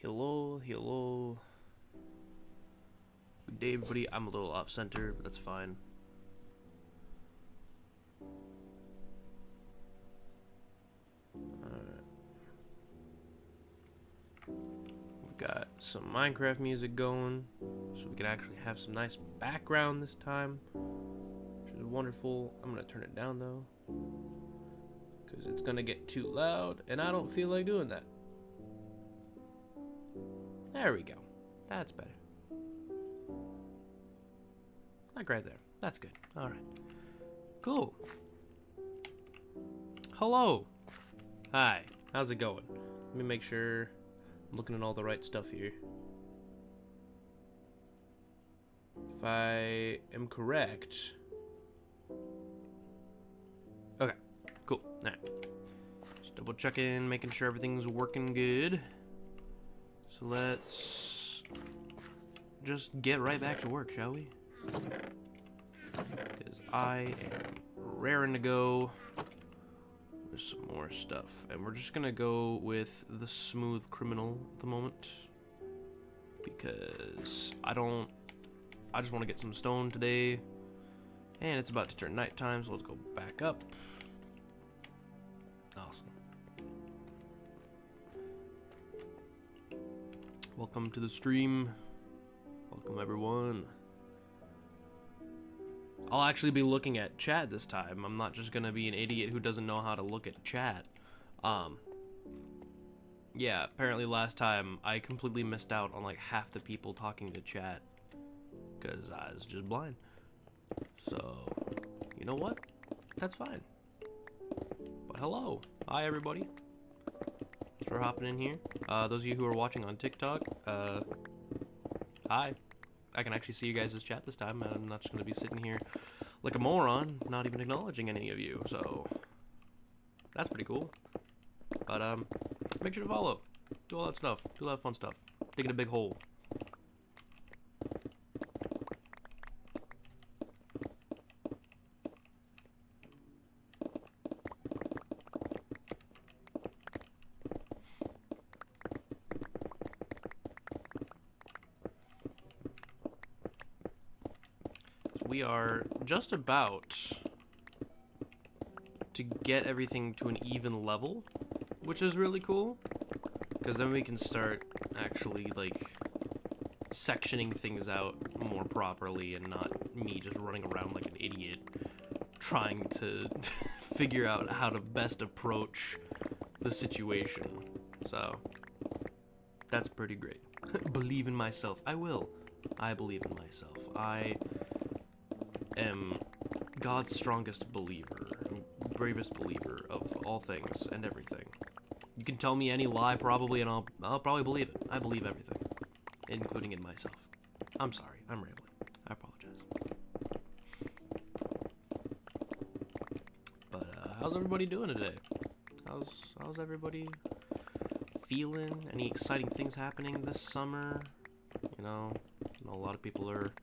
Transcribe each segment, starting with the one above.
Hello, hello. Good day, everybody. I'm a little off center, but that's fine. Alright. We've got some Minecraft music going, so we can actually have some nice background this time, which is wonderful. I'm gonna turn it down though, because it's gonna get too loud, and I don't feel like doing that. There we go. That's better. Like right there. That's good. Alright. Cool. Hello. Hi. How's it going? Let me make sure I'm looking at all the right stuff here. If I am correct. Okay. Cool. Alright. Just double checking, making sure everything's working good. So let's just get right back to work, shall we? Because I am raring to go with some more stuff. And we're just gonna go with the smooth criminal at the moment. Because I just want to get some stone today. And it's about to turn nighttime, so let's go back up. Awesome. Welcome to the stream. Welcome everyone. I'll actually be looking at chat this time. I'm not just gonna be an idiot who doesn't know how to look at chat. Yeah, apparently last time I completely missed out on like half the people talking to chat because I was just blind. So, you know what? That's fine. But hello. Hi everybody. Thanks for hopping in here. Those of you who are watching on TikTok, hi. I can actually see you guys' chat this time, and I'm not just going to be sitting here like a moron, not even acknowledging any of you, so that's pretty cool. But, make sure to follow. Do all that stuff. Do all that fun stuff. Digging a big hole. We are just about to get everything to an even level, which is really cool, because then we can start actually like sectioning things out more properly and not me just running around like an idiot trying to figure out how to best approach the situation. So that's pretty great. Believe in myself. I will. I believe in myself. I am God's strongest believer, bravest believer of all things and everything. You can tell me any lie probably and I'll probably believe it. I believe everything, including in myself. I'm sorry, I'm rambling. I apologize. But how's everybody doing today? How's everybody feeling? Any exciting things happening this summer? You know, I know a lot of people are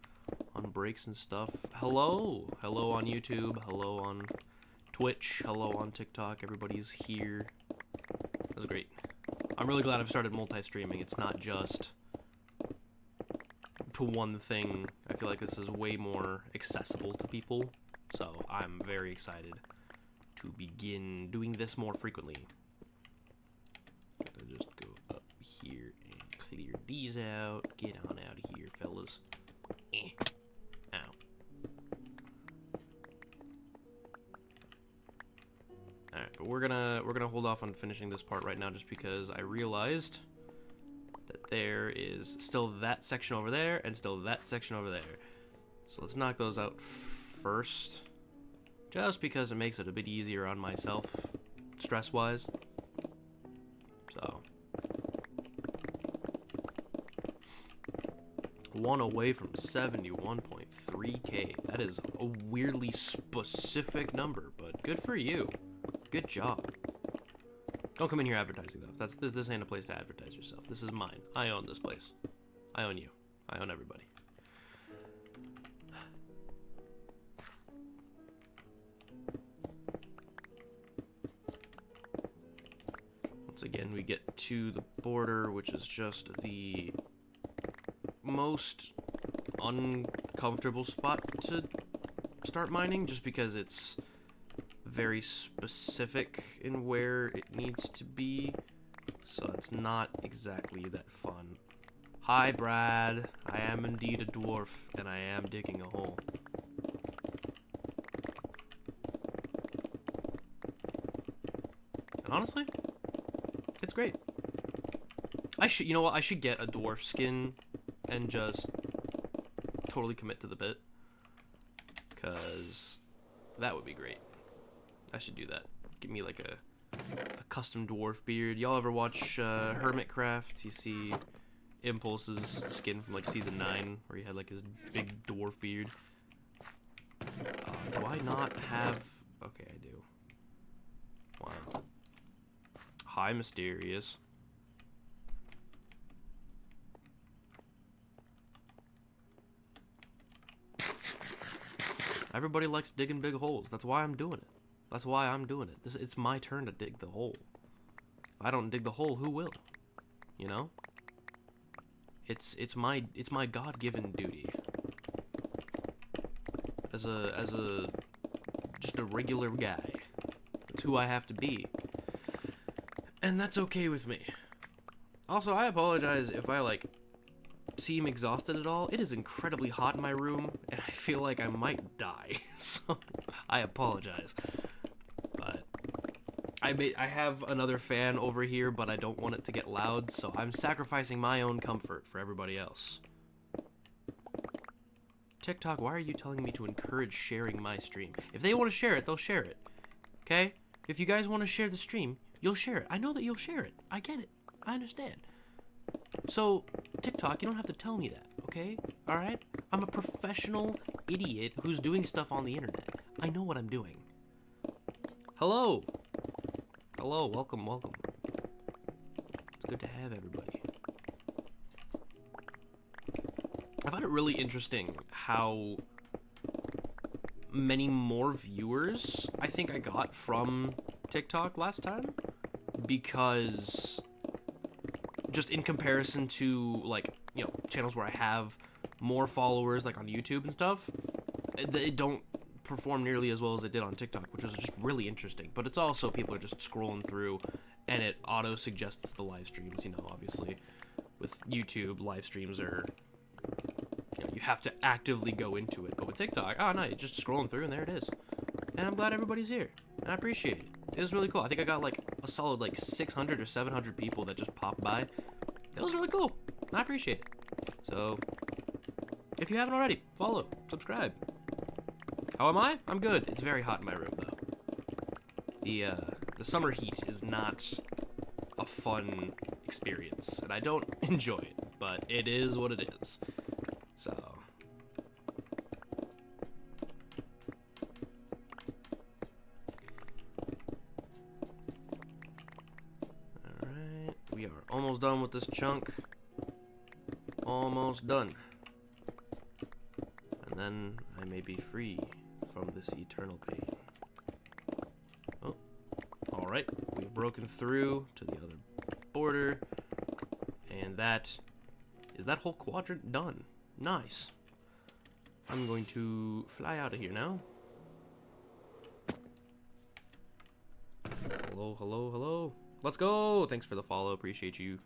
on breaks and stuff. Hello on YouTube, hello on Twitch, hello on TikTok. Everybody's here. That was great. I'm really glad I've started multi-streaming. It's not just to one thing. I feel like this is way more accessible to people, so I'm very excited to begin doing this more frequently. Gotta just go up here and clear these out. Get on out of here, fellas. Ow. Alright, but we're gonna hold off on finishing this part right now just because I realized that there is still that section over there and still that section over there. So let's knock those out first. Just because it makes it a bit easier on myself, stress-wise. So. One away from 71.3K. That is a weirdly specific number, but good for you. Good job. Don't come in here advertising though. This ain't a place to advertise yourself. This is mine. I own this place. I own you. I own everybody. once again, we get to the border, which is just the most uncomfortable spot to start mining, just because it's very specific in where it needs to be, so it's not exactly that fun. Hi, Brad. I am indeed a dwarf, and I am digging a hole. And honestly, it's great. You know what? I should get a dwarf skin and just totally commit to the bit, because that would be great. I should do that. Give me like a custom dwarf beard. Y'all ever watch Nerdcraft? You see Impulse's skin from like season 9, where he had like his big dwarf beard. Do I not have? Okay, I do. Wow. Hi, Mysterious. Everybody likes digging big holes. That's why I'm doing it. That's why I'm doing it. It's my turn to dig the hole. If I don't dig the hole, who will? You know? It's my God-given duty. As a just a regular guy. That's who I have to be. And that's okay with me. Also, I apologize if I like seem exhausted at all. It is incredibly hot in my room, and I feel like I might die. So I apologize. But I have another fan over here, but I don't want it to get loud, so I'm sacrificing my own comfort for everybody else. TikTok, why are you telling me to encourage sharing my stream? If they want to share it, they'll share it. Okay? If you guys want to share the stream, you'll share it. I know that you'll share it. I get it. I understand. So, TikTok, you don't have to tell me that, okay? Alright? I'm a professional idiot who's doing stuff on the internet. I know what I'm doing. Hello! Hello, welcome, welcome. It's good to have everybody. I find it really interesting how many more viewers I think I got from TikTok last time, because just in comparison to, like, you know, channels where I have more followers, like on YouTube and stuff, they don't perform nearly as well as it did on TikTok, which was just really interesting. But it's also people are just scrolling through and it auto suggests the live streams. You know, obviously with YouTube, live streams are, you know, you have to actively go into it. But with TikTok, oh no, you're just scrolling through and there it is. And I'm glad everybody's here, and I appreciate it. It was really cool. I think I got like a solid like 600 or 700 people that just popped by. It was really cool. I appreciate it. So if you haven't already, follow, subscribe. How am I? I'm good. It's very hot in my room though. The summer heat is not a fun experience, and I don't enjoy it, but it is what it is. So alright, we are almost done with this chunk. Almost done. And then I may be free from this eternal pain. Oh, alright, we've broken through to the other border, and that is that whole quadrant done. Nice. I'm going to fly out of here now. Hello, hello, hello. Let's go! Thanks for the follow, appreciate you.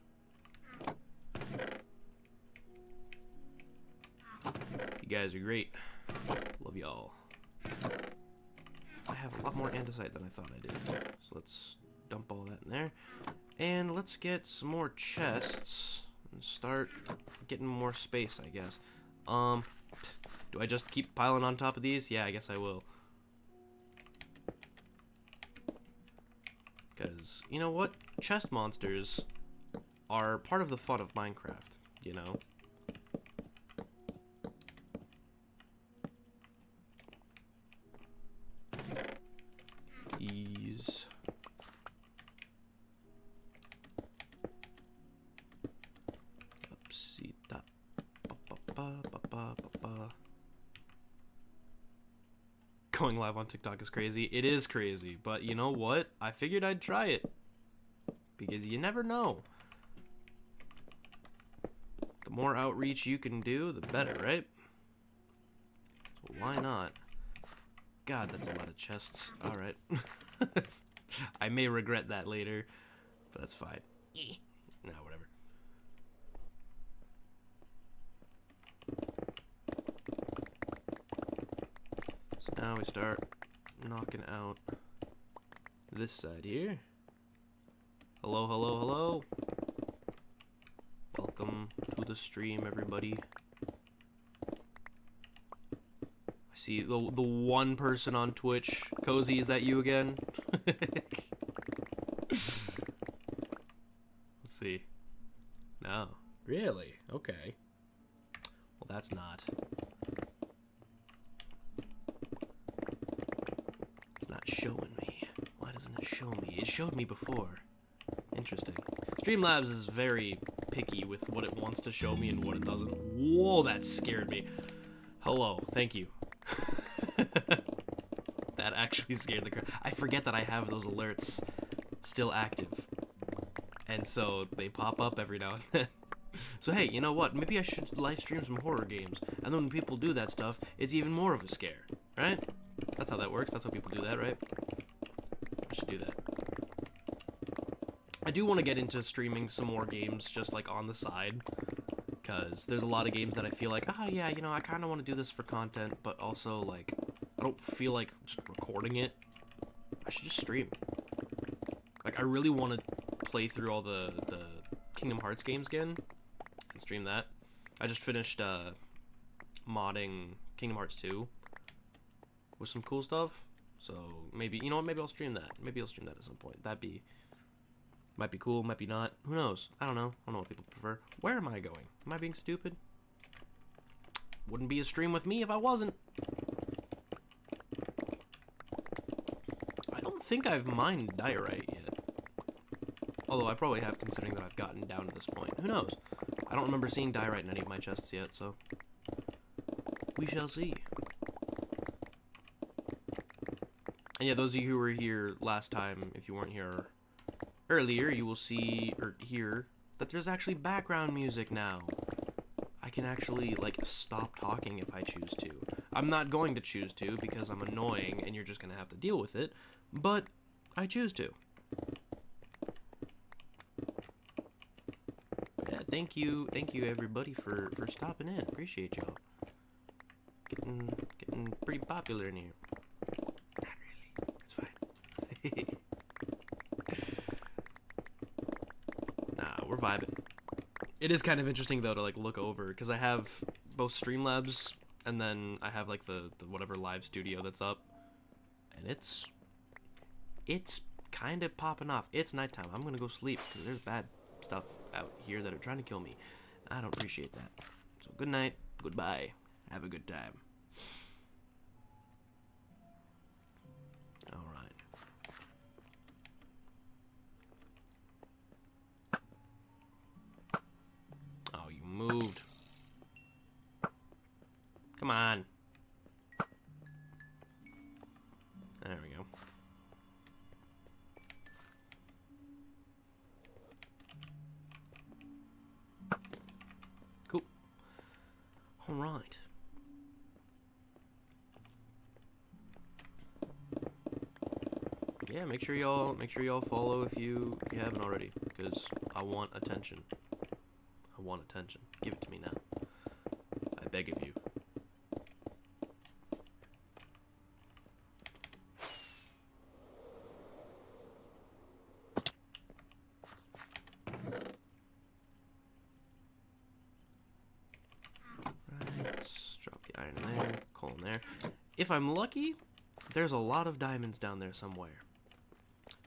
You guys are great. Love y'all. I have a lot more andesite than I thought I did. So let's dump all that in there. And let's get some more chests and start getting more space, I guess. Do I just keep piling on top of these? Yeah, I guess I will. Because, you know what? Chest monsters are part of the fun of Minecraft, you know? Ease. Upsy top. Going live on TikTok is crazy. It is crazy, but you know what? I figured I'd try it because you never know. The more outreach you can do, the better, right? So why not? God, that's a lot of chests. Alright. I may regret that later, but that's fine. Nah, whatever. So now we start knocking out this side here. Hello, hello, hello. Welcome to the stream, everybody. I see the one person on Twitch. Cozy, is that you again? Let's see. No. Really? Okay. Well, that's not. It's not showing me. Why doesn't it show me? It showed me before. Interesting. Streamlabs is very picky with what it wants to show me and what it doesn't. Whoa, that scared me. Hello. Thank you. That actually scared the crap. I forget that I have those alerts still active. And so they pop up every now and then. So hey, you know what? Maybe I should live stream some horror games. And then when people do that stuff, it's even more of a scare. Right? That's how that works. That's how people do that, right? I should do that. I do want to get into streaming some more games just like on the side. Because there's a lot of games that I feel like, ah, yeah, you know, I kind of want to do this for content, but also, like, I don't feel like just recording it. I should just stream. Like, I really want to play through all the Kingdom Hearts games again and stream that. I just finished modding Kingdom Hearts 2 with some cool stuff. So maybe, you know what, maybe I'll stream that. Maybe I'll stream that at some point. Might be cool, might be not. Who knows? I don't know. I don't know what people prefer. Where am I going? Am I being stupid? Wouldn't be a stream with me if I wasn't. I don't think I've mined diorite yet. Although I probably have, considering that I've gotten down to this point. Who knows? I don't remember seeing diorite in any of my chests yet, so we shall see. And yeah, those of you who were here last time, if you weren't here earlier, you will see or hear that there's actually background music now. I can actually, like, stop talking if I choose to. I'm not going to choose to because I'm annoying and you're just gonna have to deal with it, but I choose to. Yeah, thank you everybody for stopping in. Appreciate y'all. Getting pretty popular in here. Not really. It's fine. We're vibing. It is kind of interesting though to like look over because I have both Streamlabs and then I have like the whatever live studio that's up, and it's kind of popping off. It's nighttime. I'm gonna go sleep because there's bad stuff out here that are trying to kill me. I don't appreciate that. So good night, goodbye, have a good time. All right. Oh, you moved. Come on. There we go. Cool. All right. Yeah, make sure y'all follow if you haven't already, because I want attention. I want attention. Give it to me now. I beg of you. Right, let's drop the iron in there, coal in there. If I'm lucky, there's a lot of diamonds down there somewhere.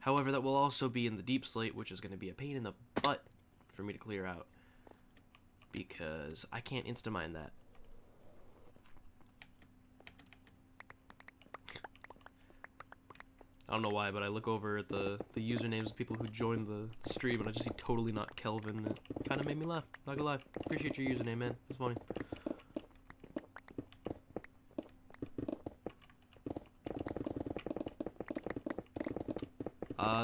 However, that will also be in the deep slate, which is going to be a pain in the butt for me to clear out, because I can't insta-mine that. I don't know why, but I look over at the usernames of people who joined the stream, and I just see totally not Kelvin. It kind of made me laugh, not gonna lie. Appreciate your username, man. It's funny.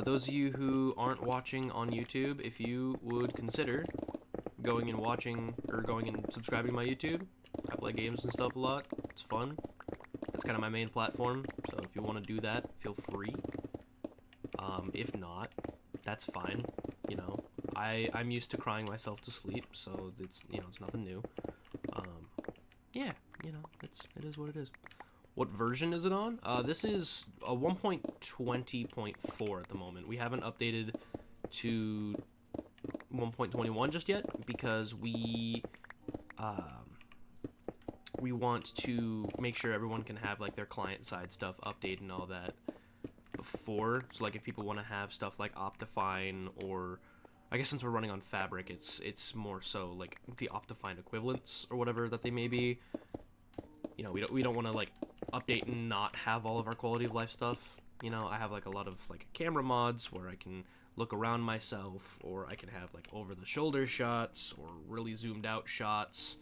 Those of you who aren't watching on YouTube, if you would consider going and watching, or going and subscribing to my YouTube, I play games and stuff a lot. It's fun. That's kind of my main platform, so if you want to do that, feel free. If not, that's fine. You know, I'm used to crying myself to sleep, so it's, you know, it's nothing new. Yeah, you know, it is what it is. What version is it on? This is a 1.20.4 at the moment. We haven't updated to 1.21 just yet because we want to make sure everyone can have like their client side stuff updated and all that before. So like if people want to have stuff like Optifine, or I guess since we're running on Fabric, it's more so like the Optifine equivalents or whatever that they may be. You know, we don't want to like update and not have all of our quality of life stuff. You know, I have like a lot of like camera mods where I can look around myself, or I can have like over the shoulder shots or really zoomed out shots,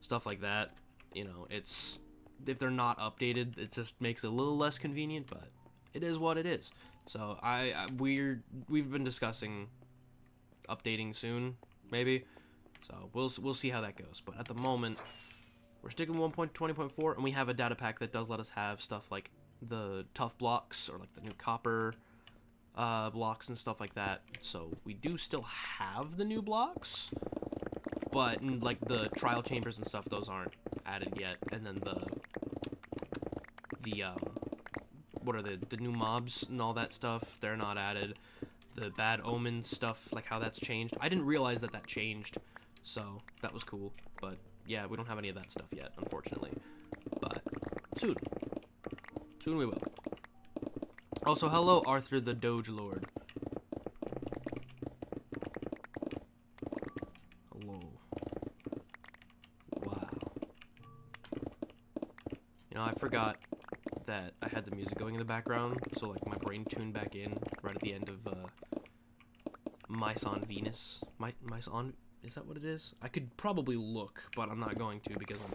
stuff like that. You know, it's, if they're not updated, it just makes it a little less convenient, but it is what it is. So we've been discussing updating soon, maybe. So we'll see how that goes. But at the moment, we're sticking with 1.20.4, and we have a data pack that does let us have stuff like the tough blocks, or like the new copper blocks and stuff like that. So we do still have the new blocks, but like the trial chambers and stuff, those aren't added yet. And then the what are the new mobs and all that stuff, they're not added. The bad omen stuff, like how that's changed, I didn't realize that changed, so that was cool. But yeah, we don't have any of that stuff yet, unfortunately. But soon we will. Also, hello Arthur the Doge Lord. Hello. Wow. You know, I forgot that I had the music going in the background, so like my brain tuned back in right at the end of Mice on Venus. Mice on, is that what it is? I could probably look, but I'm not going to because I'm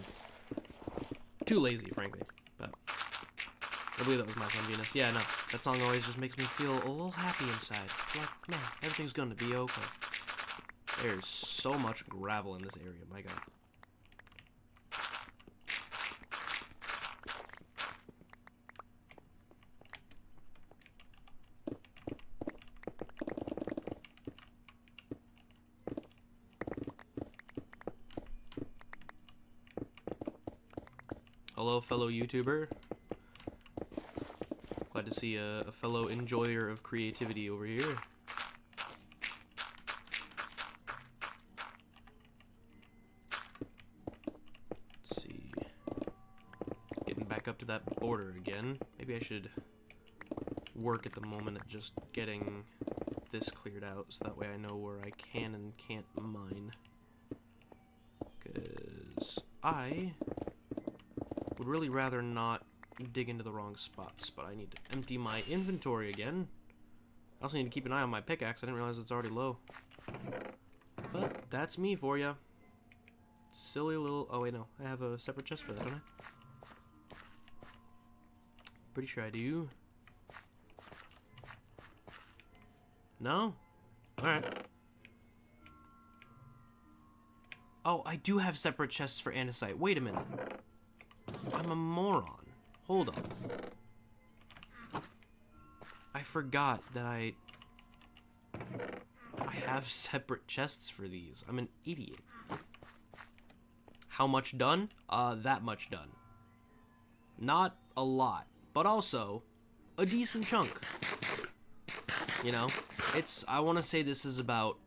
too lazy, frankly. But I believe that was Mice on Venus. Yeah, no, that song always just makes me feel a little happy inside. Like, man, everything's gonna be okay. There's so much gravel in this area, my god. Hello, fellow YouTuber. Glad to see a fellow enjoyer of creativity over here. Let's see. Getting back up to that border again. Maybe I should work at the moment at just getting this cleared out, so that way I know where I can and can't mine. Because I would really rather not dig into the wrong spots, but I need to empty my inventory again. I also need to keep an eye on my pickaxe. I didn't realize it's already low. But that's me for ya. Silly little... Oh, wait, no. I have a separate chest for that, don't I? Pretty sure I do. No? Alright. Oh, I do have separate chests for andesite. Wait a minute. I'm a moron. Hold on. I forgot that I have separate chests for these. I'm an idiot. How much done? That much done. Not a lot, but also a decent chunk. You know, I want to say this is about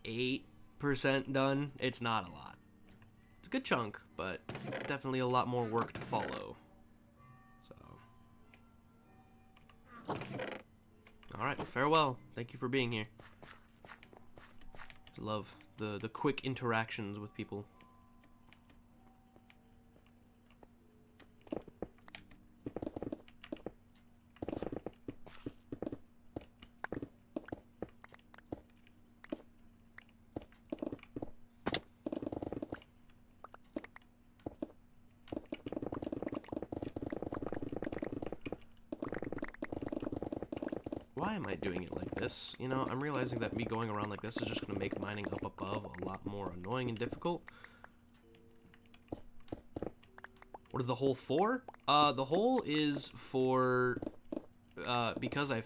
8% done. It's not a lot. It's a good chunk, but definitely a lot more work to follow. So, alright, farewell. Thank you for being here. I love the quick interactions with people. why am I doing it like this? You know, I'm realizing that me going around like this is just going to make mining up above a lot more annoying and difficult. What is the hole for? The hole is for, because I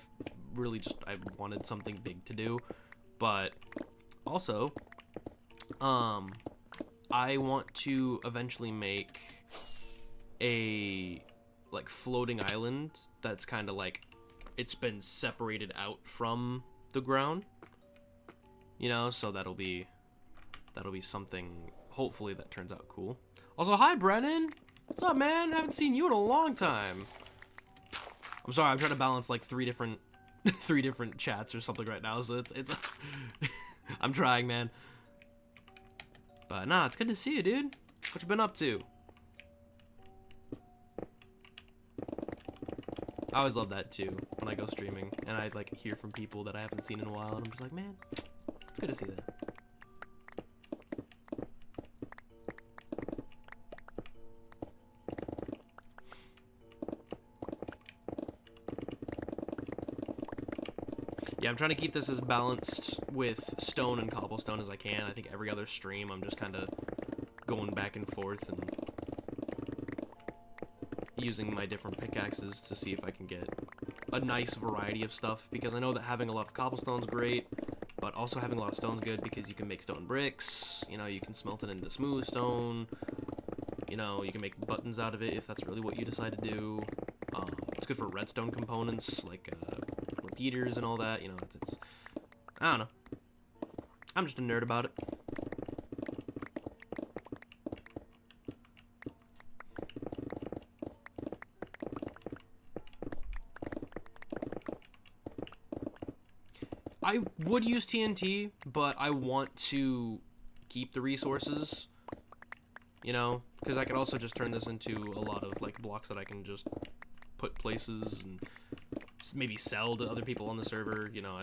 wanted something big to do, but also, I want to eventually make a, like, floating island that's kind of like, it's been separated out from the ground, you know, so that'll be something, hopefully, that turns out cool. Also, hi, Brennan! What's up, man? Haven't seen you in a long time. I'm sorry, I'm trying to balance, like, three different chats or something right now, so it's I'm trying, man. But, nah, it's good to see you, dude. What you been up to? I always love that too when I go streaming and I like hear from people that I haven't seen in a while, and I'm just like, man, it's good to see that. Yeah, I'm trying to keep this as balanced with stone and cobblestone as I can. I think every other stream I'm just kind of going back and forth and using my different pickaxes to see if I can get a nice variety of stuff, because I know that having a lot of cobblestone's great, but also having a lot of stone's good because you can make stone bricks, you know, you can smelt it into smooth stone, you know, you can make buttons out of it if that's really what you decide to do. It's good for redstone components, like repeaters and all that, you know, it's I don't know. I'm just a nerd about it. I would use TNT, but I want to keep the resources, you know, because I could also just turn this into a lot of, like, blocks that I can just put places and maybe sell to other people on the server, you know,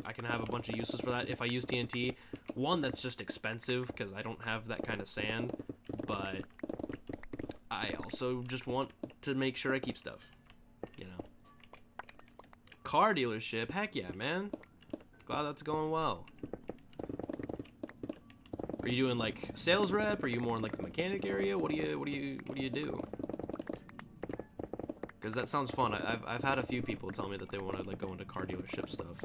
I can have a bunch of uses for that if I use TNT. One, that's just expensive, because I don't have that kind of sand, but I also just want to make sure I keep stuff, you know. Car dealership, heck yeah, man. Glad that's going well. Are you doing like sales rep? Are you more in like the mechanic area? What do you do? Because that sounds fun. I've had a few people tell me that they want to like go into car dealership stuff.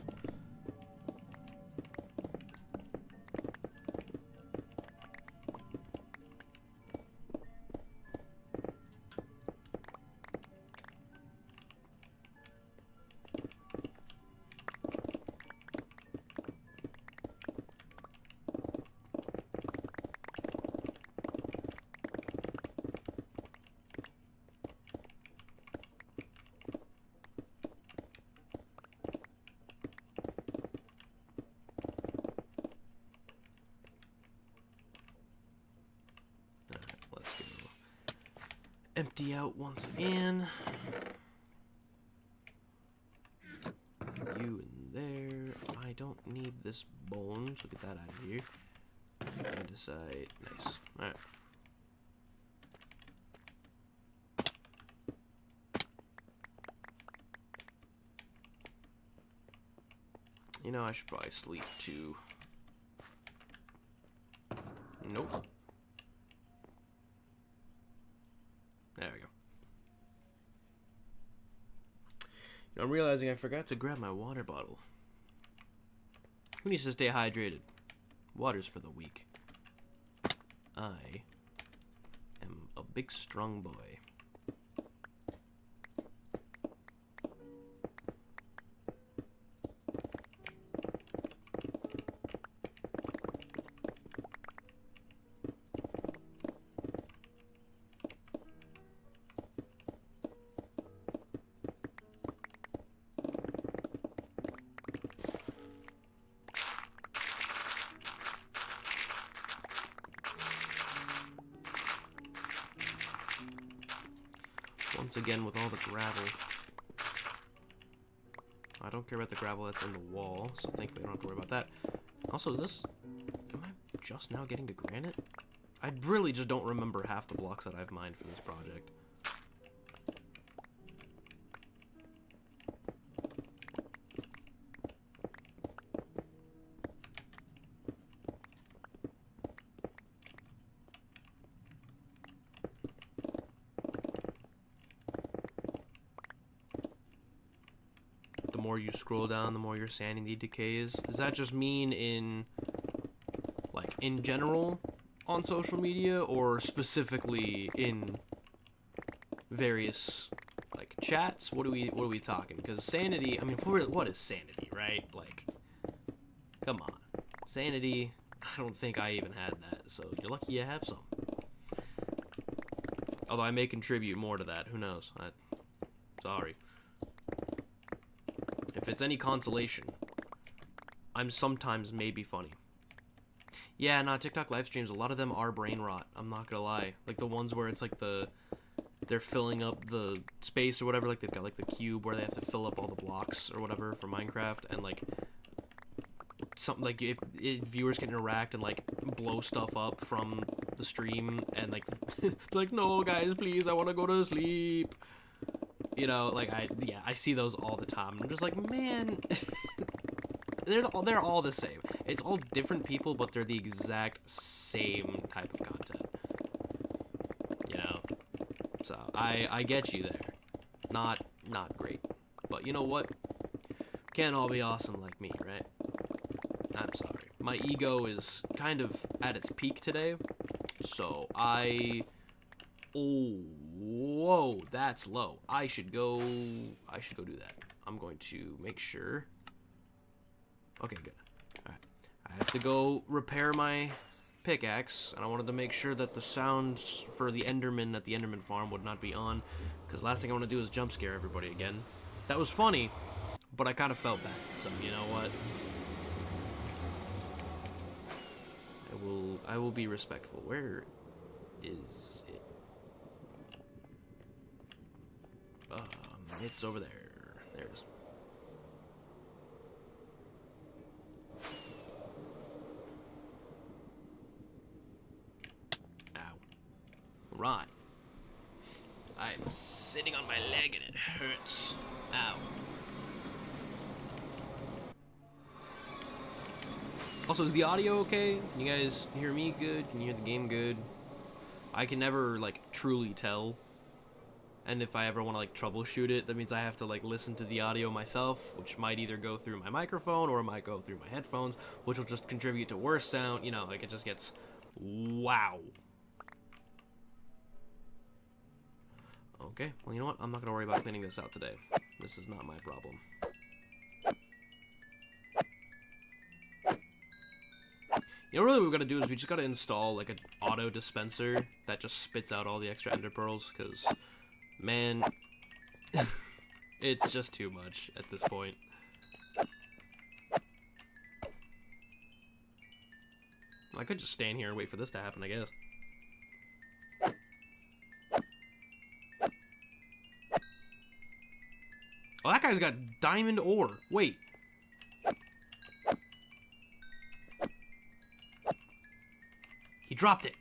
Empty out once again. You in there. I don't need this bone, so get that out of here. Andesite. Nice. Alright. You know, I should probably sleep too. Nope. There we go. You know, I'm realizing I forgot to grab my water bottle. Who needs to stay hydrated? Water's for the weak. I am a big, strong boy. Once again with all the gravel. I don't care about the gravel that's in the wall, so thankfully I don't have to worry about that. Also, am I just now getting to granite? I really just don't remember half the blocks that I've mined for this project. more you scroll down, the more your sanity decays. Does that just mean in, like, in general on social media, or specifically in various, like, chats? What are we talking? Because sanity, I mean, what is sanity, right? Like, come on. Sanity, I don't think I even had that, so you're lucky you have some. Although I may contribute more to that, who knows? Sorry. If it's any consolation, I'm sometimes maybe funny. Yeah, no, TikTok live streams, a lot of them are brain rot, I'm not gonna lie. Like the ones where it's like they're filling up the space or whatever, like they've got like the cube where they have to fill up all the blocks or whatever for Minecraft, and like something like if viewers can interact and like blow stuff up from the stream, and like like, no guys, please, I want to go to sleep. You know, like I see those all the time. I'm just like, man, they're all the same. It's all different people, but they're the exact same type of content. You know, so I get you there. Not great, but you know what? Can't all be awesome like me, right? I'm sorry. My ego is kind of at its peak today, so whoa, that's low. I should go do that. I'm going to make sure. Okay, good. Alright. I have to go repair my pickaxe, and I wanted to make sure that the sounds for the Enderman at the Enderman farm would not be on, because last thing I want to do is jump scare everybody again. That was funny, but I kind of felt bad, so you know what? I will be respectful. Where is it? It's over there. There it is. Ow. Right. I'm sitting on my leg and it hurts. Ow. Also, is the audio okay? Can you guys hear me good? Can you hear the game good? I can never, like, truly tell. And if I ever want to, like, troubleshoot it, that means I have to, like, listen to the audio myself, which might either go through my microphone or it might go through my headphones, which will just contribute to worse sound. You know, like, it just gets... Wow. Okay, well, you know what? I'm not going to worry about cleaning this out today. This is not my problem. You know, really what we gotta do is we just gotta install, like, an auto dispenser that just spits out all the extra ender pearls, because, man, it's just too much at this point. I could just stand here and wait for this to happen, I guess. Oh, that guy's got diamond ore. Wait. He dropped it.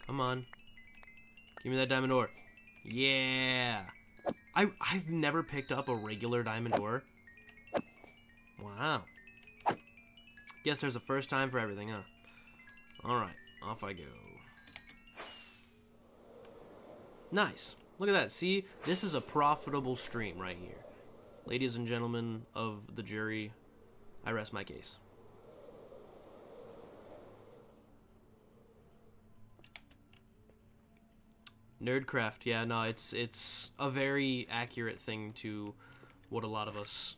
Come on. Give me that diamond ore. Yeah. I've never picked up a regular diamond ore. Wow. Guess there's a first time for everything, huh? Alright, off I go. Nice. Look at that. See, this is a profitable stream right here. Ladies and gentlemen of the jury, I rest my case. Nerdcraft, yeah, no, it's a very accurate thing to what a lot of us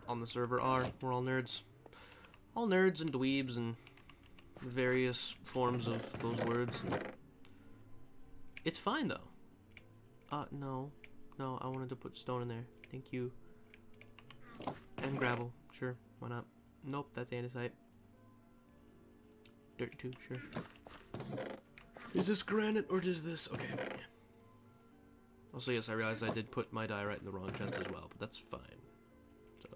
on the server are. We're all nerds. All nerds and dweebs and various forms of those words. It's fine, though. No, I wanted to put stone in there. Thank you. And gravel. Sure, why not? Nope, that's andesite. Dirt too, sure. Is this granite or is this... Okay. Also, yes, I realized I did put my diorite in the wrong chest as well, but that's fine. So,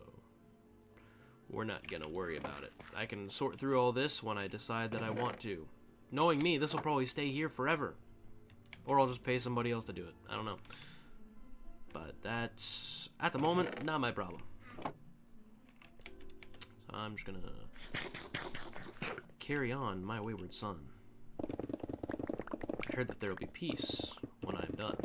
we're not gonna worry about it. I can sort through all this when I decide that I want to. Knowing me, this will probably stay here forever. Or I'll just pay somebody else to do it. I don't know. But that's, at the moment, not my problem. So I'm just gonna carry on my wayward son. heard that there will be peace when I'm done.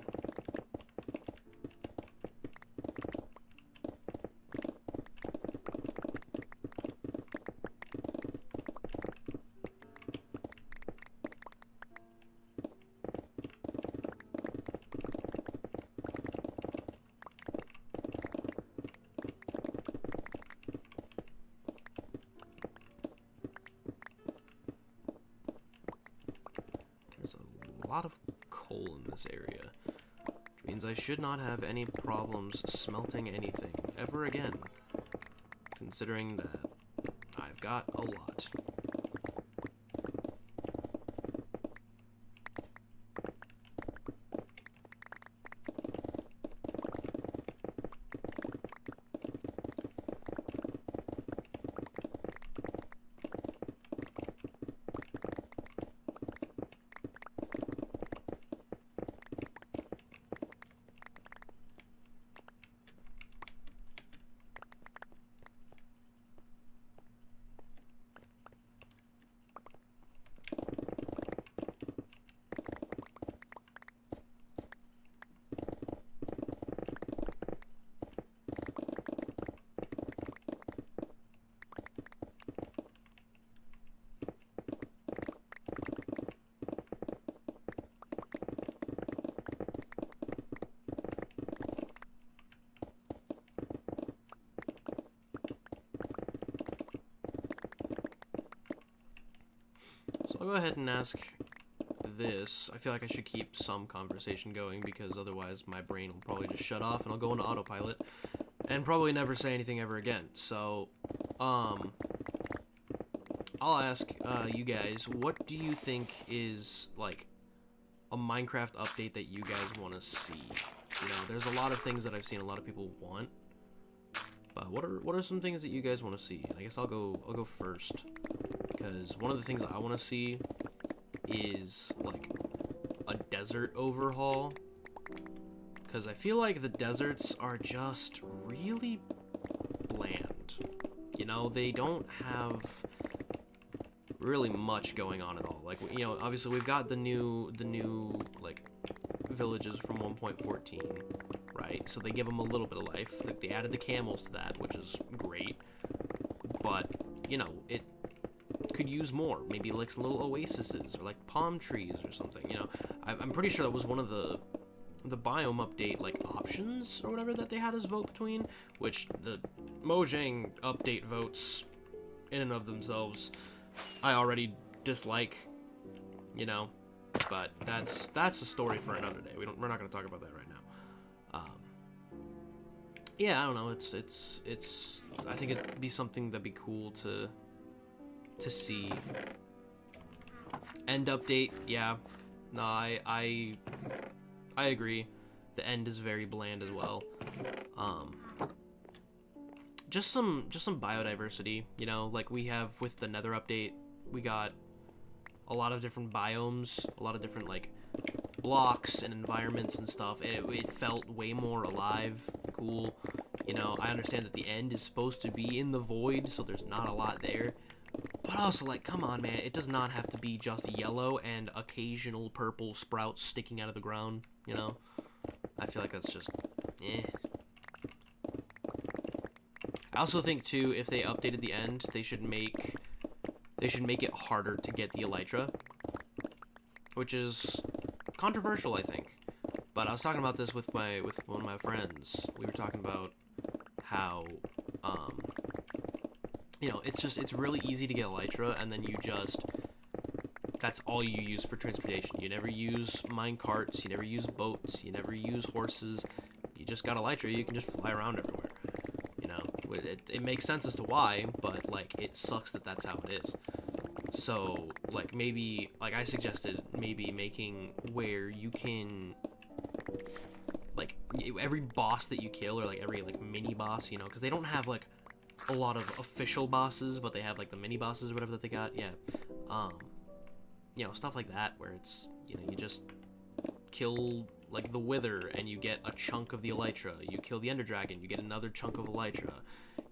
A lot of coal in this area, which means I should not have any problems smelting anything ever again, considering that I've got a lot. So I'll go ahead and ask this. I feel like I should keep some conversation going because otherwise my brain will probably just shut off and I'll go into autopilot and probably never say anything ever again. So, I'll ask you guys, what do you think is like a Minecraft update that you guys want to see? You know, there's a lot of things that I've seen a lot of people want, but what are some things that you guys want to see? And I guess I'll go first. Because one of the things I want to see is, like, a desert overhaul. Because I feel like the deserts are just really bland. You know, they don't have really much going on at all. Like, you know, obviously we've got the new, like, villages from 1.14, right? So they give them a little bit of life. Like, they added the camels to that, which is great. But, you know, it could use more, maybe like some little oases or like palm trees or something. You know, I'm pretty sure that was one of the biome update like options or whatever that they had us vote between, which the Mojang update votes in and of themselves I already dislike, you know, but that's a story for another day. We're not going to talk about that right now. Yeah, I don't know. It's I think it'd be something that'd be cool to see. End update, yeah. No, I agree. The end is very bland as well. Just some biodiversity, you know, like we have with the Nether update. We got a lot of different biomes, a lot of different like blocks and environments and stuff, and it felt way more alive, cool. You know, I understand that the end is supposed to be in the void, so there's not a lot there. But also, like, come on, man, it does not have to be just yellow and occasional purple sprouts sticking out of the ground, you know? I feel like that's just, eh. I also think, too, if they updated the end, they should make it harder to get the elytra, which is controversial, I think. But I was talking about this with one of my friends. We were talking about how, you know, it's really easy to get elytra, and then that's all you use for transportation. You never use mine carts, you never use boats, you never use horses. You just got elytra, you can just fly around everywhere. You know, it makes sense as to why, but, like, it sucks that that's how it is. So, like, maybe, like, I suggested maybe making where you can, like, every boss that you kill, or, like, every, like, mini-boss, you know, because they don't have, like, a lot of official bosses, but they have, like, the mini-bosses or whatever that they got, yeah. You know, stuff like that, where it's, you know, you just kill, like, the Wither, and you get a chunk of the elytra. You kill the Ender Dragon, you get another chunk of elytra.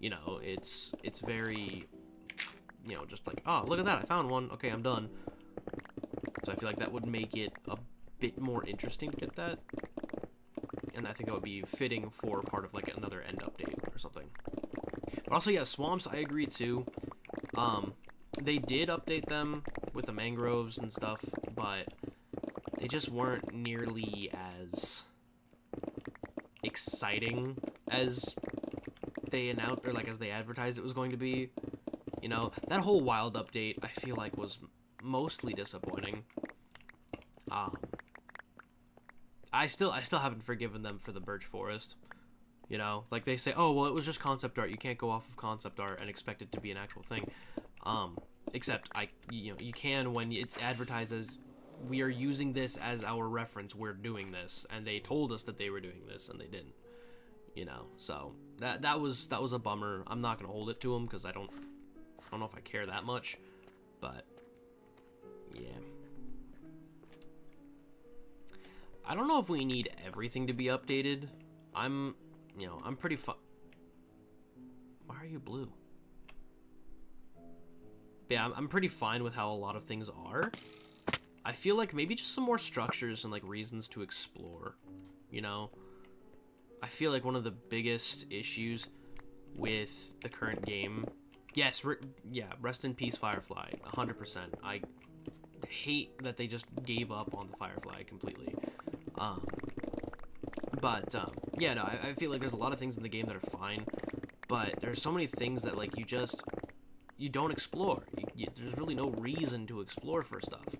You know, it's very, you know, just like, oh, look at that, I found one, okay, I'm done. So I feel like that would make it a bit more interesting to get that. And I think that would be fitting for part of like another end update or something. But also, yeah, swamps, I agree too. They did update them with the mangroves and stuff, but they just weren't nearly as exciting as they announced, or like as they advertised it was going to be. You know, that whole wild update, I feel like, was mostly disappointing. I still haven't forgiven them for the birch forest. You know, like they say, oh, well, it was just concept art. You can't go off of concept art and expect it to be an actual thing. Except you know, you can when it's advertised as, we are using this as our reference. We're doing this, and they told us that they were doing this, and they didn't. You know, so that was a bummer. I'm not gonna hold it to them because I don't know if I care that much, but yeah. I don't know if we need everything to be updated. I'm pretty Why are you blue? Yeah, I'm pretty fine with how a lot of things are. I feel like maybe just some more structures and like reasons to explore, you know? I feel like one of the biggest issues with the current game, yes, yeah, rest in peace Firefly, 100%. I hate that they just gave up on the Firefly completely. Yeah, no, I feel like there's a lot of things in the game that are fine, but there's so many things that like you don't explore. There's really no reason to explore for stuff,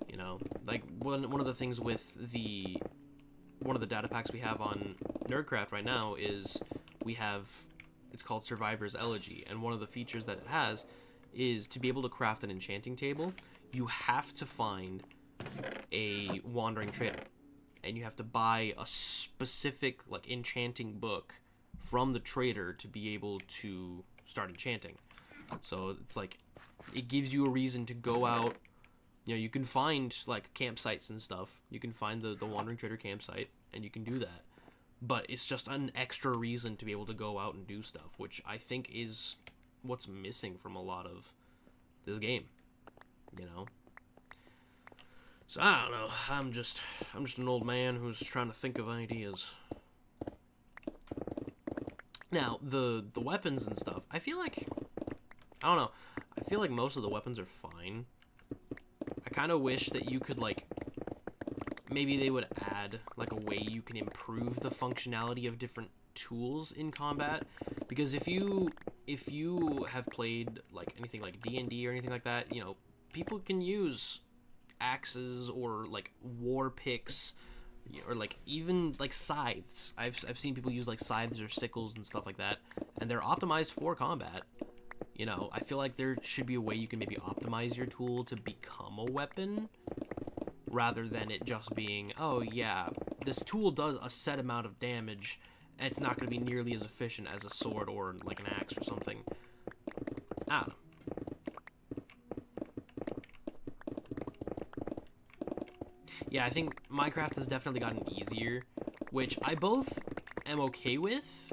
you know? Like one of the things with one of the data packs we have on Nerdcraft right now is it's called Survivor's Elegy, and one of the features that it has is to be able to craft an enchanting table, you have to find a wandering trader, and you have to buy a specific like enchanting book from the trader to be able to start enchanting. So it's like, it gives you a reason to go out. You know, you can find like campsites and stuff. You can find the wandering trader campsite, and you can do that. But it's just an extra reason to be able to go out and do stuff, which I think is what's missing from a lot of this game, you know? So I don't know. I'm just an old man who's trying to think of ideas. Now, the weapons and stuff, I feel like, I don't know, I feel like most of the weapons are fine. I kind of wish that you could, like, maybe they would add, like, a way you can improve the functionality of different tools in combat. Because if you have played, like, anything like D&D or anything like that, you know, people can use axes or, like, war picks, or, like, even, like, scythes. I've seen people use, like, scythes or sickles and stuff like that, and they're optimized for combat. You know, I feel like there should be a way you can maybe optimize your tool to become a weapon, rather than it just being, oh yeah, this tool does a set amount of damage, and it's not going to be nearly as efficient as a sword or, like, an axe or something. I don't know. Yeah, I think Minecraft has definitely gotten easier, which I both am okay with,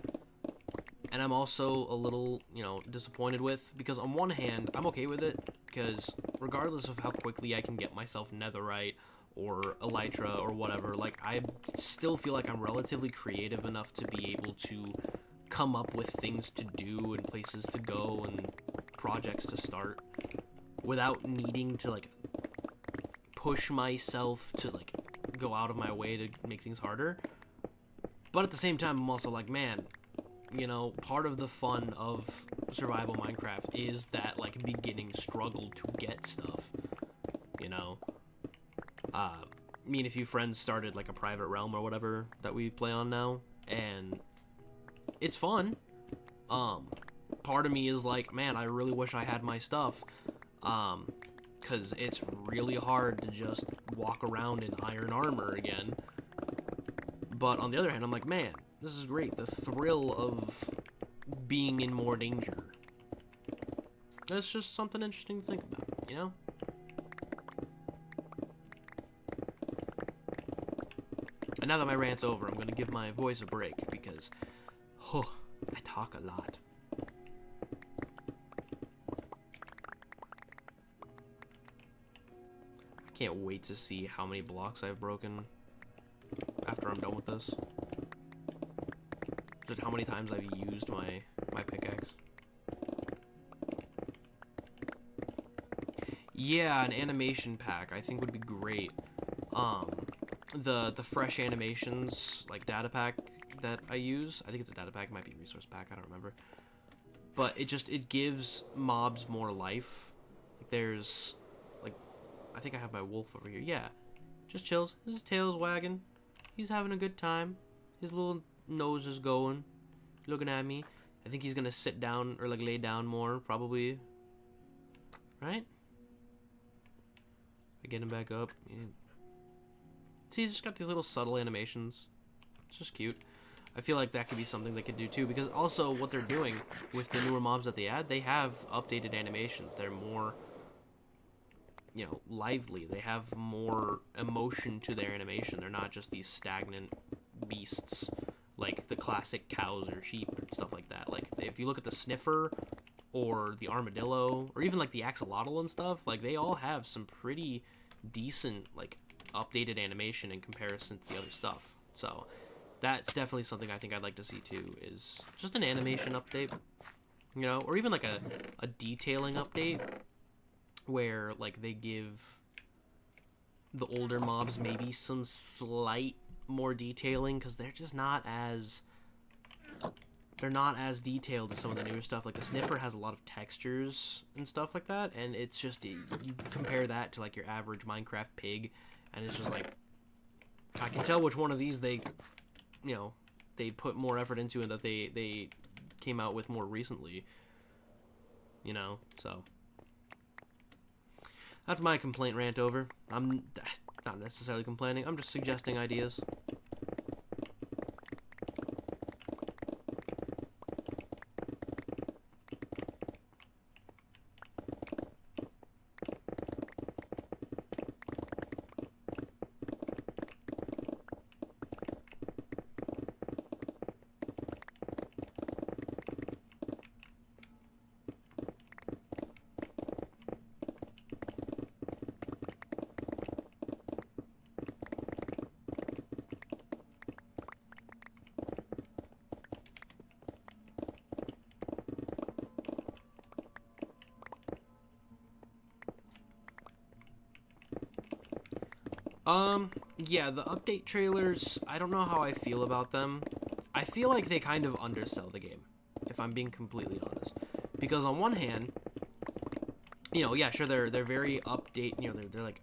and I'm also a little, you know, disappointed with, because on one hand, I'm okay with it, because regardless of how quickly I can get myself netherite, or elytra, or whatever, like, I still feel like I'm relatively creative enough to be able to come up with things to do, and places to go, and projects to start, without needing to, like, push myself to, like, go out of my way to make things harder. But at the same time, I'm also like, man, you know, part of the fun of survival Minecraft is that, like, beginning struggle to get stuff, you know? Me and a few friends started, like, a private realm or whatever that we play on now, and it's fun. Part of me is like, man, I really wish I had my stuff, because it's really hard to just walk around in iron armor again. But on the other hand, I'm like, man, this is great. The thrill of being in more danger. That's just something interesting to think about, you know? And now that my rant's over, I'm going to give my voice a break because, I talk a lot. I can't wait to see how many blocks I've broken after I'm done with this. Just how many times I've used my pickaxe. Yeah, an animation pack I think would be great. The fresh animations, like data pack that I use, I think it's a data pack, it might be a resource pack, I don't remember. But it gives mobs more life. Like there's, like, I think I have my wolf over here. Yeah, just chills. His tail's wagging. He's having a good time. His little nose is going, looking at me. I think he's gonna sit down or like lay down more, probably. Right? I get him back up. Yeah. See, he's just got these little subtle animations. It's just cute. I feel like that could be something they could do too, because also what they're doing with the newer mobs that they add, they have updated animations. They're more, you know, lively. They have more emotion to their animation. They're not just these stagnant beasts like the classic cows or sheep and stuff like that. Like if you look at the sniffer or the armadillo or even like the axolotl and stuff, like they all have some pretty decent like updated animation in comparison to the other stuff. So that's definitely something I think I'd like to see too, is just an animation update, you know, or even like a detailing update where like they give the older mobs maybe some slight more detailing, because they're just not as detailed as some of the newer stuff. Like the sniffer has a lot of textures and stuff like that, and it's just, you compare that to like your average Minecraft pig, and it's just like, I can tell which one of these they, you know, they put more effort into and that they came out with more recently, you know. So that's my complaint rant over. I'm not necessarily complaining, I'm just suggesting ideas. Yeah, the update trailers, I don't know how I feel about them. I feel like they kind of undersell the game, if I'm being completely honest. Because on one hand, you know, yeah, sure, they're very update, you know, they're like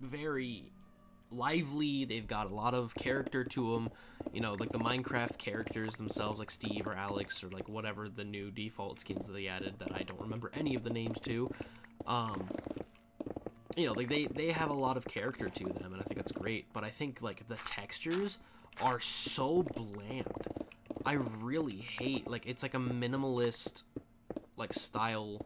very lively, they've got a lot of character to them, you know, like the Minecraft characters themselves, like Steve or Alex or like whatever the new default skins that they added that I don't remember any of the names to. You know, like they have a lot of character to them, and I think that's great. But I think like the textures are so bland. I really hate, like, it's like a minimalist like style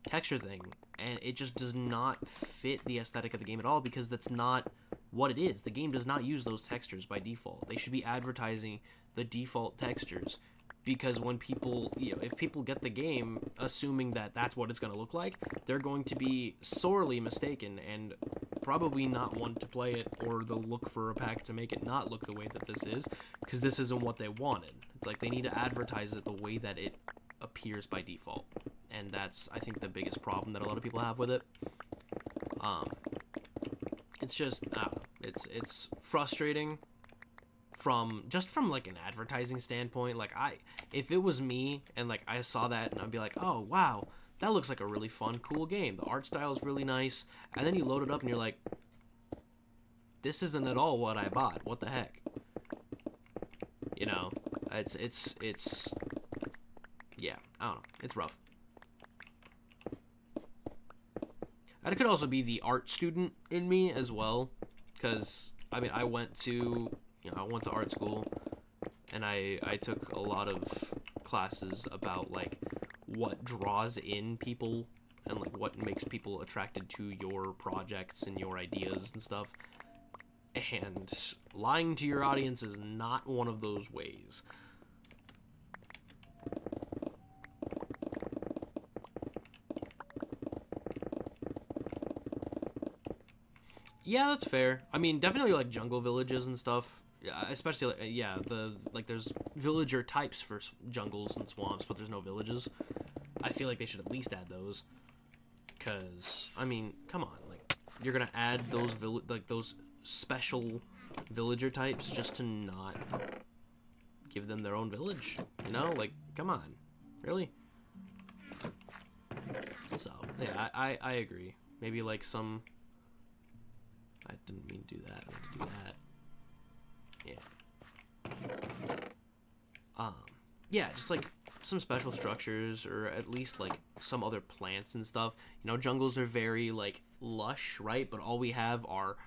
texture thing, and it just does not fit the aesthetic of the game at all, because that's not what it is. The game does not use those textures by default. They should be advertising the default textures, because when people, you know, if people get the game assuming that that's what it's going to look like, they're going to be sorely mistaken and probably not want to play it, or they'll look for a pack to make it not look the way that this is, because this isn't what they wanted. It's like they need to advertise it the way that it appears by default, and that's, I think, the biggest problem that a lot of people have with it. It's just, I don't know, it's frustrating from like an advertising standpoint. Like, if it was me and like I saw that, and I'd be like, oh wow, that looks like a really fun, cool game, the art style is really nice, and then you load it up and you're like, this isn't at all what I bought, what the heck, you know. It's yeah, I don't know, it's rough. And it could also be the art student in me as well, because I mean, I went to art school, and I took a lot of classes about like what draws in people and like what makes people attracted to your projects and your ideas and stuff. And lying to your audience is not one of those ways. Yeah, that's fair. I mean, definitely like jungle villages and stuff. Yeah, especially yeah, there's villager types for jungles and swamps, but there's no villages. I feel like they should at least add those, cause I mean, come on, like you're gonna add those those special villager types just to not give them their own village, you know? Like, come on, really? So yeah, I agree. Maybe like some. I didn't mean to do that. I meant to do that. Yeah. Yeah, just like some special structures, or at least like some other plants and stuff. You know, jungles are very like lush, right? But all we have are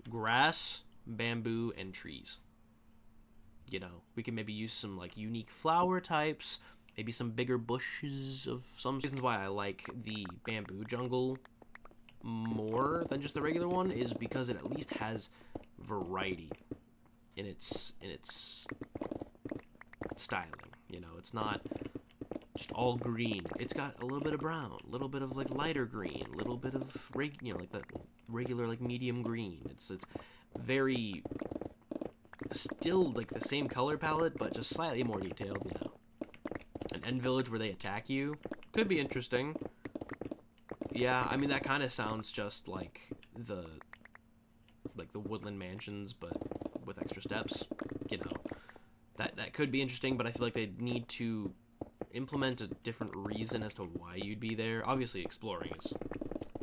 grass, bamboo, and trees. You know, we can maybe use some like unique flower types, maybe some bigger bushes of some reasons why I like the bamboo jungle more than just the regular one is because it at least has variety in its styling. You know, it's not just all green. It's got a little bit of brown, a little bit of like lighter green, a little bit of you know, like that regular like medium green. It's very still like the same color palette, but just slightly more detailed. You know, an end village where they attack you could be interesting. Yeah, I mean that kind of sounds just like the woodland mansions, but with extra steps. You know, that could be interesting, but I feel like they need to implement a different reason as to why you'd be there. Obviously, exploring is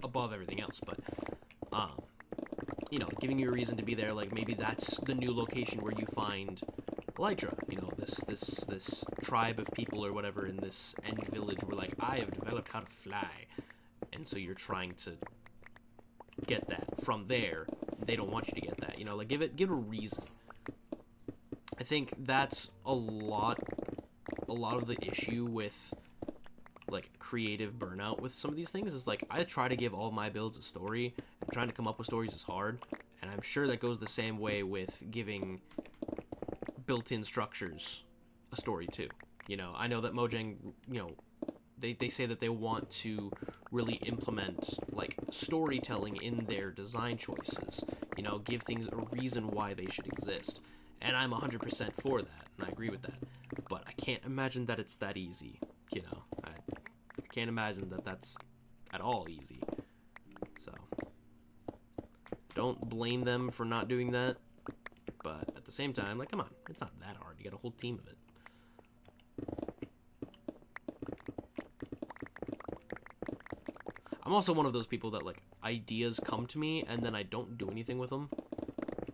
above everything else, but you know, giving you a reason to be there, like maybe that's the new location where you find Elytra, you know, this tribe of people or whatever in this end village where like I have developed how to fly, and so you're trying to get that from there. They don't want you to get that, you know, like give it a reason. I think that's a lot of the issue with like creative burnout with some of these things is like I try to give all my builds a story, and trying to come up with stories is hard, and I'm sure that goes the same way with giving built-in structures a story too. You know, I know that Mojang, you know, they say that they want to really implement like storytelling in their design choices, you know, give things a reason why they should exist, and I'm 100% for that, and I agree with that, but I can't imagine that it's that easy, you know. I can't imagine that that's at all easy, so don't blame them for not doing that, but at the same time, like, come on, it's not that hard. You got a whole team of it. I'm also one of those people that, like, ideas come to me, and then I don't do anything with them.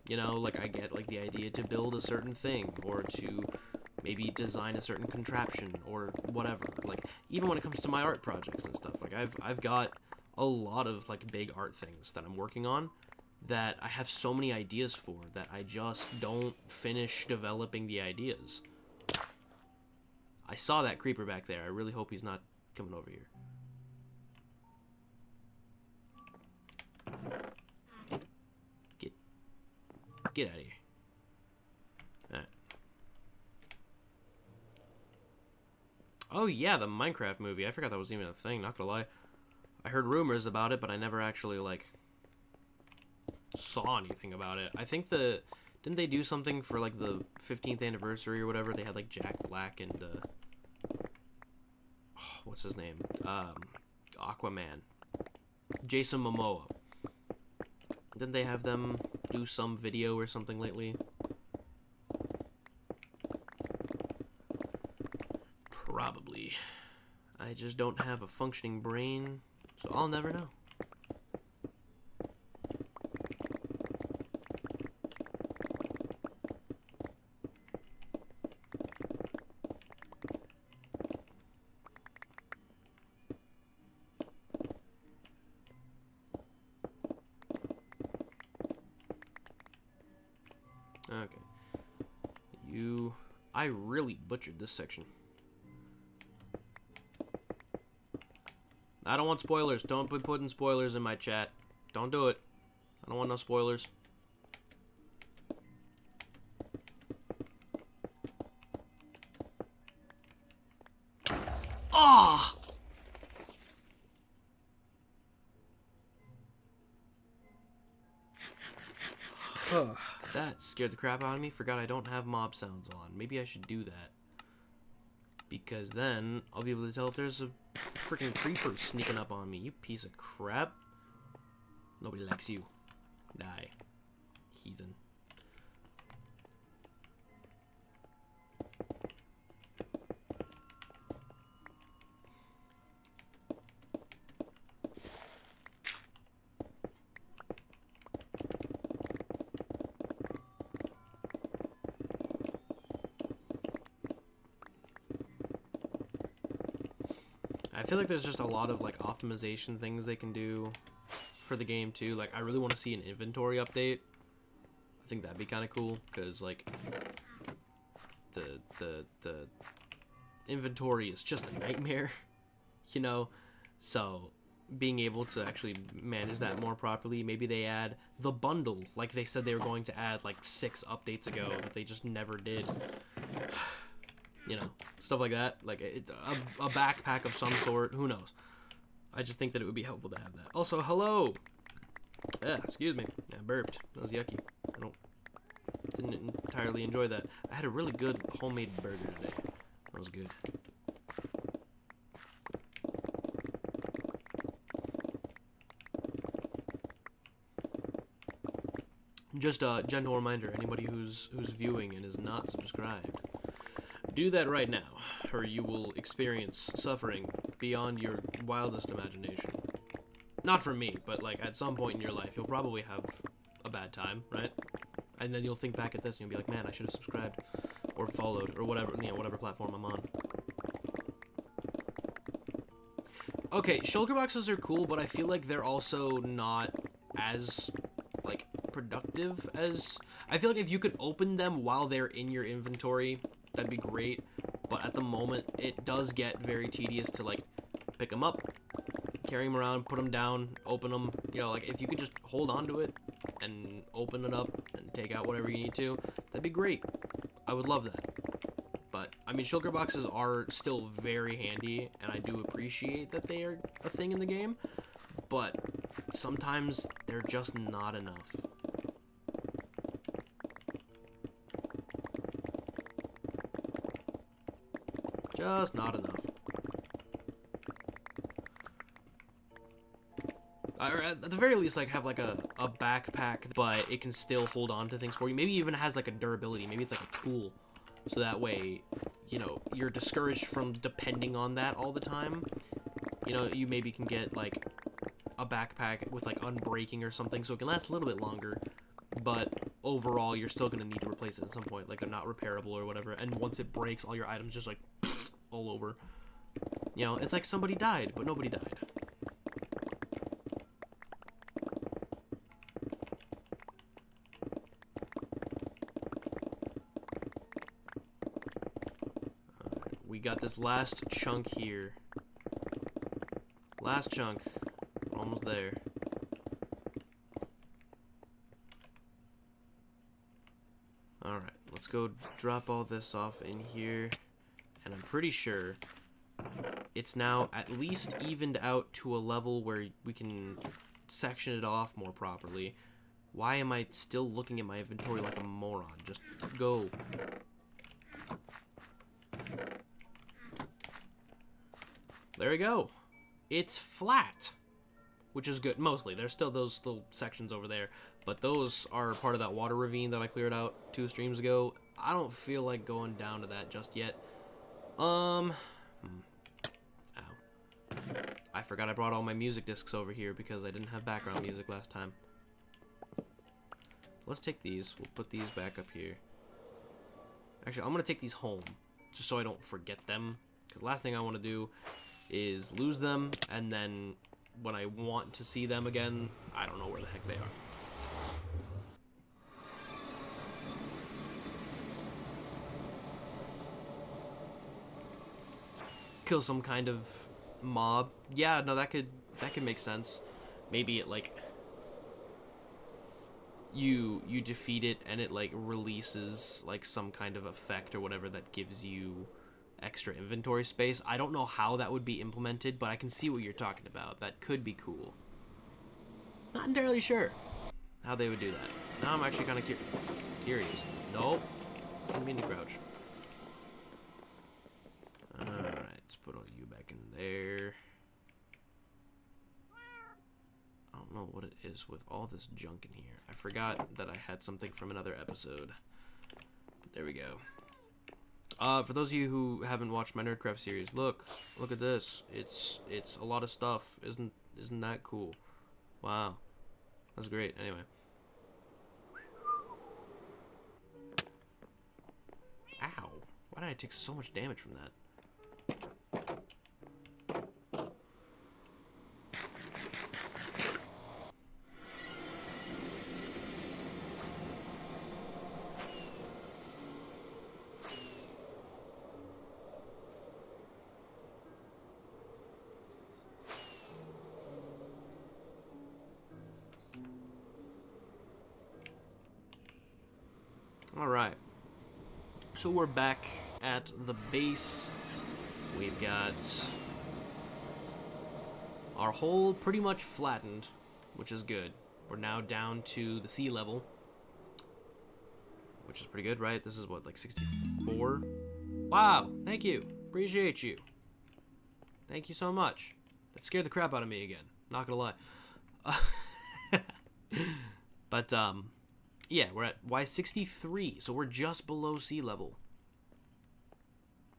You know, like, I get, like, the idea to build a certain thing, or to maybe design a certain contraption, or whatever. Like, even when it comes to my art projects and stuff, like, I've got a lot of, like, big art things that I'm working on that I have so many ideas for that I just don't finish developing the ideas. I saw that creeper back there. I really hope he's not coming over here. Get out of here. Alright. Oh yeah, the Minecraft movie. I forgot that was even a thing, not gonna lie. I heard rumors about it, but I never actually, like, saw anything about it. I think didn't they do something for like the 15th anniversary or whatever? They had like Jack Black and what's his name? Aquaman. Jason Momoa. Didn't they have them do some video or something lately? Probably. I just don't have a functioning brain, so I'll never know. Okay. I really butchered this section. I don't want spoilers. Don't be putting spoilers in my chat. Don't do it. I don't want no spoilers. Ah! That scared the crap out of me. Forgot I don't have mob sounds on. Maybe I should do that. Because then I'll be able to tell if there's a freaking creeper sneaking up on me. You piece of crap. Nobody likes you. Die. Heathen. I feel like there's just a lot of like optimization things they can do for the game too. Like I really want to see an inventory update. I think that'd be kind of cool because like the inventory is just a nightmare, you know. So being able to actually manage that more properly. Maybe they add the bundle like they said they were going to add like 6 updates ago that they just never did. You know, stuff like that. Like it's a backpack of some sort. Who knows? I just think that it would be helpful to have that. Also, hello. Yeah, excuse me. I burped. That was yucky. Didn't entirely enjoy that. I had a really good homemade burger today. That was good. Just a gentle reminder, anybody who's viewing and is not subscribed, do that right now, or you will experience suffering beyond your wildest imagination. Not from me, but like at some point in your life, you'll probably have a bad time, right? And then you'll think back at this and you'll be like, man, I should have subscribed or followed or whatever, you know, whatever platform I'm on. Okay, shulker boxes are cool, but I feel like they're also not as like productive as... I feel like if you could open them while they're in your inventory, that'd be great. But at the moment, it does get very tedious to like pick them up, carry them around, put them down, open them. You know, like if you could just hold on to it and open it up and take out whatever you need to, that'd be great. I would love that. But I mean, shulker boxes are still very handy, and I do appreciate that they are a thing in the game. But sometimes they're just not enough. Just not enough. Or at the very least, like, have, like, a backpack, but it can still hold on to things for you. Maybe even has, like, a durability. Maybe it's, like, a tool. So that way, you know, you're discouraged from depending on that all the time. You know, you maybe can get, like, a backpack with, like, unbreaking or something, so it can last a little bit longer. But overall, you're still going to need to replace it at some point. Like, they're not repairable or whatever. And once it breaks, all your items just, like, all over. You know, it's like somebody died, but nobody died. We got this last chunk here. Last chunk. We're almost there. Alright, let's go drop all this off in here. And I'm pretty sure it's now at least evened out to a level where we can section it off more properly. Why am I still looking at my inventory like a moron? Just go. There we go. It's flat, which is good. Mostly. There's still those little sections over there, but those are part of that water ravine that I cleared out 2 streams ago. I don't feel like going down to that just yet. Ow. I forgot I brought all my music discs over here because I didn't have background music last time. Let's take these. We'll put these back up here. Actually, I'm going to take these home just so I don't forget them, because last thing I want to do is lose them, and then when I want to see them again, I don't know where the heck they are. Kill some kind of mob. Yeah, no, that could make sense. Maybe it like you defeat it and it like releases like some kind of effect or whatever that gives you extra inventory space. I don't know how that would be implemented, but I can see what you're talking about. That could be cool. Not entirely sure. how they would do that. Now I'm actually kind of curious. Nope. Didn't mean to crouch. Alright, let's put all you back in there. I don't know what it is with all this junk in here. I forgot that I had something from another episode. But there we go. For those of you who haven't watched my Nerdcraft series, look at this. It's a lot of stuff. Isn't that cool? Wow. That's great. Anyway. Ow. Why did I take so much damage from that? Alright, so we're back at the base. We've got our hole pretty much flattened, which is good. We're now down to the sea level, which is pretty good, right? This is what, like 64? Wow, thank you. Appreciate you. Thank you so much. That scared the crap out of me again, not gonna lie. But, yeah, we're at Y63, so we're just below sea level.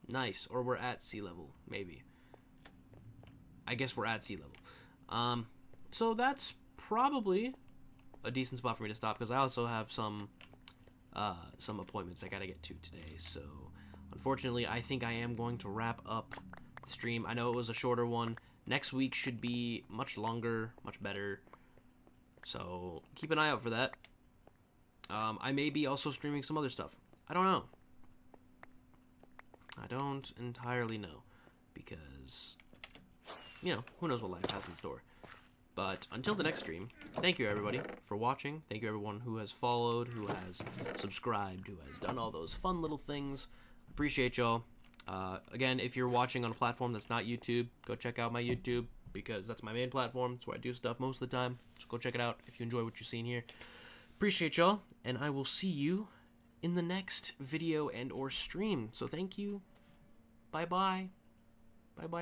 Nice, or we're at sea level, maybe. I guess we're at sea level. So that's probably a decent spot for me to stop, because I also have some appointments I gotta get to today. So, unfortunately, I think I am going to wrap up the stream. I know it was a shorter one. Next week should be much longer, much better. So, keep an eye out for that. I may be also streaming some other stuff. I don't know. I don't entirely know. Because, you know, who knows what life has in store. But until the next stream, thank you everybody for watching. Thank you everyone who has followed, who has subscribed, who has done all those fun little things. Appreciate y'all. Again, if you're watching on a platform that's not YouTube, go check out my YouTube, because that's my main platform. It's where I do stuff most of the time. So go check it out if you enjoy what you're seeing here. Appreciate y'all, and I will see you in the next video and or stream. So thank you. Bye-bye.